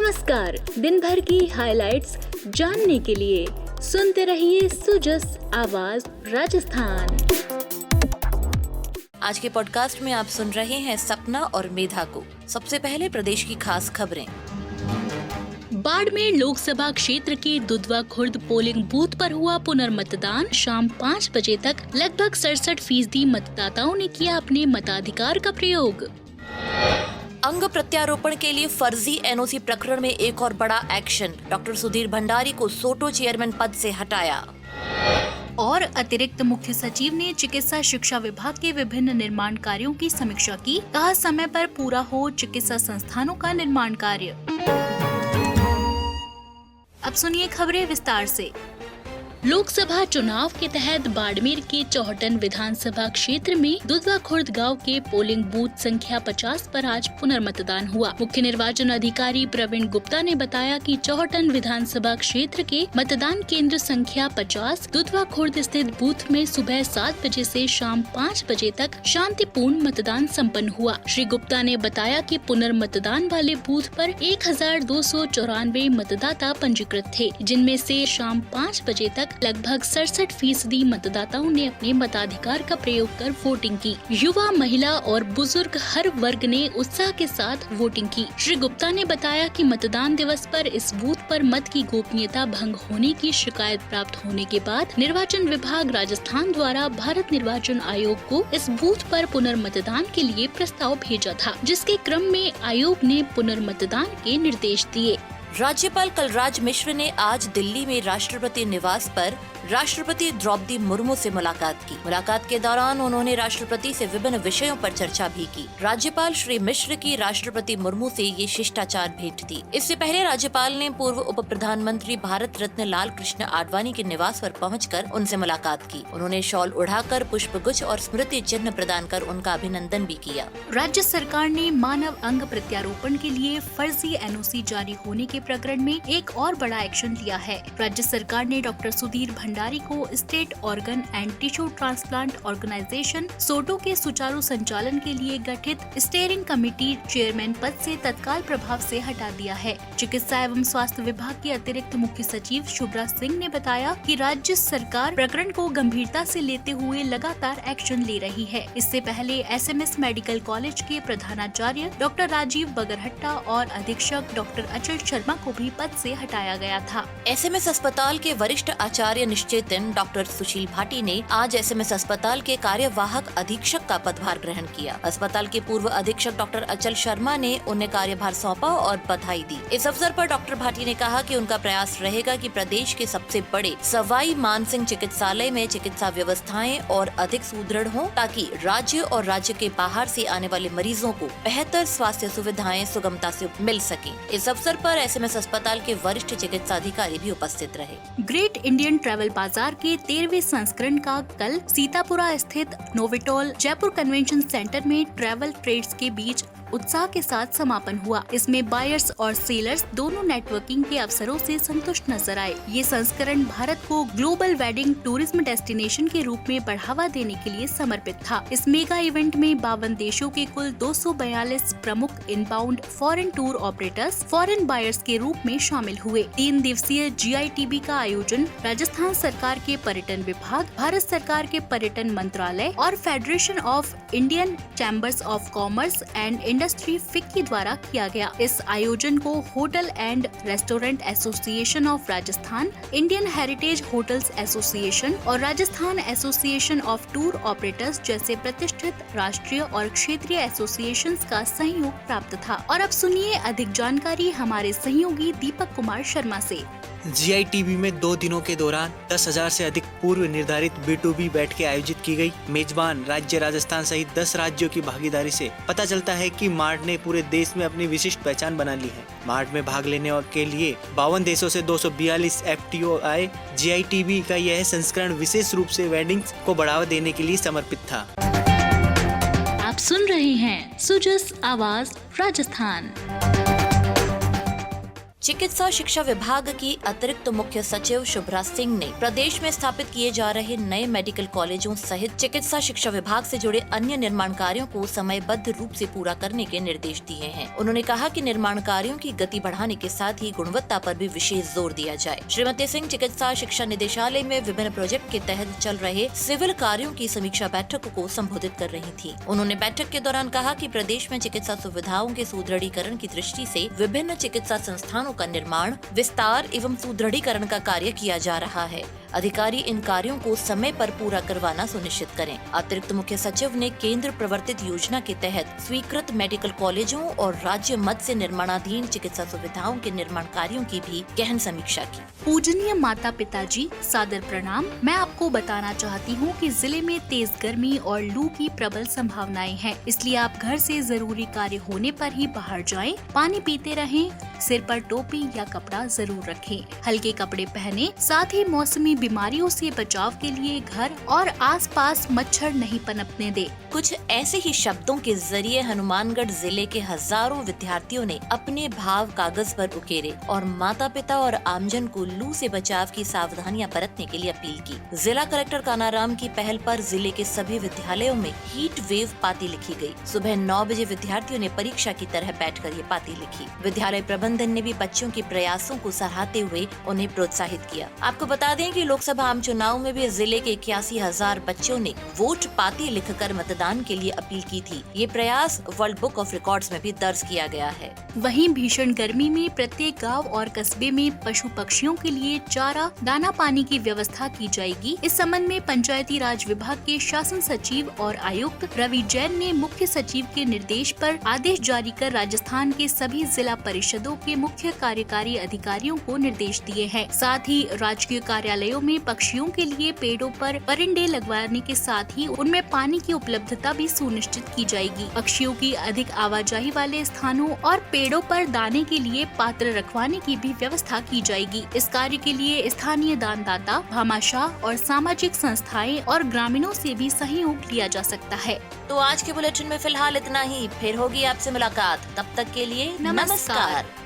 नमस्कार। दिन भर की हाइलाइट्स जानने के लिए सुनते रहिए सुजस आवाज राजस्थान। आज के पॉडकास्ट में आप सुन रहे हैं सपना और मेधा को। सबसे पहले प्रदेश की खास खबरें। बाड़मेर लोकसभा क्षेत्र के दुधवा खुर्द पोलिंग बूथ पर हुआ पुनर्मतदान। शाम 5 बजे तक लगभग 67% मतदाताओं ने किया अपने मताधिकार का प्रयोग। अंग प्रत्यारोपण के लिए फर्जी एनओसी प्रकरण में एक और बड़ा एक्शन। डॉक्टर सुधीर भंडारी को सोटो चेयरमैन पद से हटाया। और अतिरिक्त मुख्य सचिव ने चिकित्सा शिक्षा विभाग के विभिन्न निर्माण कार्यों की समीक्षा की। कहा समय पर पूरा हो चिकित्सा संस्थानों का निर्माण कार्य। अब सुनिए खबरें विस्तार से। लोकसभा चुनाव के तहत बाड़मेर के चौहटन विधानसभा क्षेत्र में दुधवा खुर्द गांव के पोलिंग बूथ संख्या 50 पर आज पुनर्मतदान हुआ। मुख्य निर्वाचन अधिकारी प्रवीण गुप्ता ने बताया कि चौहटन विधानसभा क्षेत्र के मतदान केंद्र संख्या 50 दुधवा खुर्द स्थित बूथ में सुबह 7 बजे से शाम 5 बजे तक शांतिपूर्ण मतदान संपन्न हुआ। श्री गुप्ता ने बताया कि पुनर्मतदान वाले बूथ पर 1294 मतदाता पंजीकृत थे, जिनमें से शाम 5 बजे तक लगभग 67% मतदाताओं ने अपने मताधिकार का प्रयोग कर वोटिंग की। युवा, महिला और बुजुर्ग हर वर्ग ने उत्साह के साथ वोटिंग की। श्री गुप्ता ने बताया कि मतदान दिवस पर इस बूथ पर मत की गोपनीयता भंग होने की शिकायत प्राप्त होने के बाद निर्वाचन विभाग राजस्थान द्वारा भारत निर्वाचन आयोग को इस बूथ पर पुनर्मतदान के लिए प्रस्ताव भेजा था, जिसके क्रम में आयोग ने पुनर्मतदान के निर्देश दिए। राज्यपाल कलराज मिश्र ने आज दिल्ली में राष्ट्रपति निवास पर राष्ट्रपति द्रौपदी मुर्मू से मुलाकात की। मुलाकात के दौरान उन्होंने राष्ट्रपति से विभिन्न विषयों पर चर्चा भी की। राज्यपाल श्री मिश्र की राष्ट्रपति मुर्मू से ये शिष्टाचार भेंट थी। इससे पहले राज्यपाल ने पूर्व उप प्रधानमंत्री भारत रत्न लाल कृष्ण आडवाणी के निवास पर पहुंचकर उनसे मुलाकात की। उन्होंने शॉल उड़ाकर पुष्पगुच्छ और स्मृति चिन्ह प्रदान कर उनका अभिनंदन भी किया। राज्य सरकार ने मानव अंग प्रत्यारोपण के लिए फर्जी एनओसी जारी होने के प्रकरण में एक और बड़ा एक्शन लिया है। राज्य सरकार ने डॉक्टर सुधीर भंडारी को state organ and tissue transplant organisation SOTTO के सुचारू संचालन के लिए गठित स्टीयरिंग कमेटी चेयरमैन पद से तत्काल प्रभाव से हटा दिया है। चिकित्सा एवं स्वास्थ्य विभाग की अतिरिक्त मुख्य सचिव शुभ्रा सिंह ने बताया कि राज्य सरकार प्रकरण को गंभीरता से लेते हुए लगातार एक्शन ले रही है। इससे पहले एसएमएस मेडिकल कॉलेज के प्रधानाचार्य डॉक्टर राजीव बगरहट्टा और अधीक्षक डॉक्टर अचल शर्मा को भी पद से हटाया गया था। एसएमएस अस्पताल के वरिष्ठ आचार्य निश्चेतन डॉक्टर सुशील भाटी ने आज एसएमएस अस्पताल के कार्यवाहक अधीक्षक का पदभार ग्रहण किया। अस्पताल के पूर्व अधीक्षक डॉक्टर अचल शर्मा ने उन्हें कार्यभार सौंपा और बधाई दी। इस अवसर पर डॉक्टर भाटी ने कहा कि उनका प्रयास रहेगा कि प्रदेश के सबसे बड़े सवाई मानसिंह चिकित्सालय में चिकित्सा व्यवस्थाएं और अधिक सुदृढ़ हों, ताकि राज्य और राज्य के बाहर से आने वाले मरीजों को बेहतर स्वास्थ्य सुविधाएं सुगमता से मिल सकें। इस अवसर पर एसएमएस अस्पताल के वरिष्ठ चिकित्सा अधिकारी भी उपस्थित रहे। ग्रेट इंडियन ट्रैवल बाजार के 13वें संस्करण का कल सीतापुरा स्थित नोवेटोल जयपुर कन्वेंशन सेंटर में ट्रैवल ट्रेड्स के बीच उत्साह के साथ समापन हुआ। इसमें बायर्स और सेलर्स दोनों नेटवर्किंग के अवसरों से संतुष्ट नजर आए। ये संस्करण भारत को ग्लोबल वेडिंग टूरिज्म डेस्टिनेशन के रूप में बढ़ावा देने के लिए समर्पित था। इस मेगा इवेंट में 52 देशों के कुल 242 प्रमुख inbound foreign tour operators foreign buyers के रूप में शामिल हुए। 3 दिवसीय GITB का आयोजन राजस्थान सरकार के पर्यटन विभाग, भारत सरकार के पर्यटन मंत्रालय और federation of Indian chambers of commerce and industry FICCI द्वारा किया गया। इस आयोजन को hotel and restaurant association of Rajasthan, Indian heritage hotels association और Rajasthan association of tour operators जैसे प्रतिष्ठित राष्ट्रीय और क्षेत्रीय एसोसिएशंस का सहयोग प्राप्त था। और अब सुनिए अधिक जानकारी हमारे सहयोगी दीपक कुमार शर्मा से। GITB में 2 दिनों के दौरान 10,000 से अधिक पूर्व निर्धारित B2B बैठकें आयोजित की गई। मेजबान राज्य राजस्थान सहित 10 राज्यों की भागीदारी से पता चलता है कि मार्ट ने पूरे देश में अपनी विशिष्ट पहचान बना ली है। मार्ट में भाग लेने के लिए 52 देशों से 242 FTO आए। GITB का यह संस्करण विशेष रूप से वेडिंग्स को बढ़ावा देने के लिए समर्पित था। आप सुन रहे हैं सुजस आवाज राजस्थान। चिकित्सा शिक्षा विभाग की अतिरिक्त मुख्य सचिव शुभ्रा सिंह ने प्रदेश में स्थापित किए जा रहे नए मेडिकल कॉलेजों सहित चिकित्सा शिक्षा विभाग से जुड़े अन्य निर्माण कार्यों को समयबद्ध रूप से पूरा करने के निर्देश दिए हैं। उन्होंने कहा कि निर्माण कार्यों की गति बढ़ाने के साथ ही गुणवत्ता पर भी विशेष जोर दिया जाए। श्रीमती सिंह चिकित्सा शिक्षा निदेशालय में विभिन्न प्रोजेक्ट के तहत चल रहे सिविल कार्यों की समीक्षा बैठक को संबोधित कर रही थी। उन्होंने बैठक के दौरान कहा कि प्रदेश में चिकित्सा सुविधाओं के सुदृढ़ीकरण की दृष्टि से विभिन्न चिकित्सा संस्थानों का निर्माण, विस्तार एवं सुदृढ़ीकरण का कार्य किया जा रहा है। अधिकारी इन कार्यों को समय पर पूरा करवाना सुनिश्चित करें। अतिरिक्त मुख्य सचिव ने केंद्र प्रवर्तित योजना के तहत स्वीकृत मेडिकल कॉलेजों और राज्य मद से निर्माणाधीन चिकित्सा सुविधाओं के निर्माण कार्यों की भी गहन समीक्षा की। पूजनीय माता पिताजी, सादर प्रणाम। मैं आपको बताना चाहती हूँ कि जिले में तेज गर्मी और लू की प्रबल संभावनाएं हैं, इसलिए आप घर से जरूरी कार्य होने पर ही बाहर जाएं। पानी पीते रहें, सिर पर टोपी या कपड़ा जरूर रखें, हल्के कपड़े पहने। साथ ही मौसमी बीमारियों से बचाव के लिए घर और आसपास मच्छर नहीं पनपने दे। कुछ ऐसे ही शब्दों के जरिए हनुमानगढ़ जिले के हजारों विद्यार्थियों ने अपने भाव कागज पर उकेरे और माता पिता और आमजन को लू से बचाव की सावधानियां बरतने के लिए अपील की। जिला कलेक्टर कानाराम की पहल पर जिले के सभी विद्यालयों में हीट वेव पाती लिखी गई। सुबह 9 बजे विद्यार्थियों ने परीक्षा की तरह बैठकर ये पाती लिखी। विद्यालय प्रबंधन ने भी बच्चों के प्रयासों को सराहते हुए उन्हें प्रोत्साहित किया। आपको बता दें कि लोकसभा आम चुनाव में भी जिले के 81,000 बच्चों ने वोट पाती लिखकर मतदान के लिए अपील की थी। ये प्रयास वर्ल्ड बुक ऑफ रिकॉर्ड्स में भी दर्ज किया गया है। वहीं भीषण गर्मी में प्रत्येक गांव और कस्बे में पशु पक्षियों के लिए चारा, दाना पानी की व्यवस्था की जाएगी। इस संबंध में पंचायती राज विभाग के शासन सचिव और आयुक्त रवि जैन ने मुख्य सचिव के निर्देश पर आदेश जारी कर राजस्थान के सभी जिला परिषदों के मुख्य कार्यकारी अधिकारियों को निर्देश दिए हैं। साथ ही राजकीय कार्यालयों में पक्षियों के लिए पेड़ों पर परिंदे लगवाने के साथ ही उनमें पानी की उपलब्धता भी सुनिश्चित की जाएगी। पक्षियों की अधिक आवाजाही वाले स्थानों और पेड़ों पर दाने के लिए पात्र रखवाने की भी व्यवस्था की जाएगी। इस कार्य के लिए स्थानीय दानदाता, भामाशाह और सामाजिक संस्थाएं और ग्रामीणों से भी सहयोग लिया जा सकता है। तो आज के बुलेटिन में फिलहाल इतना ही। फिर होगी आपसे मुलाकात। तब तक के लिए नमस्कार।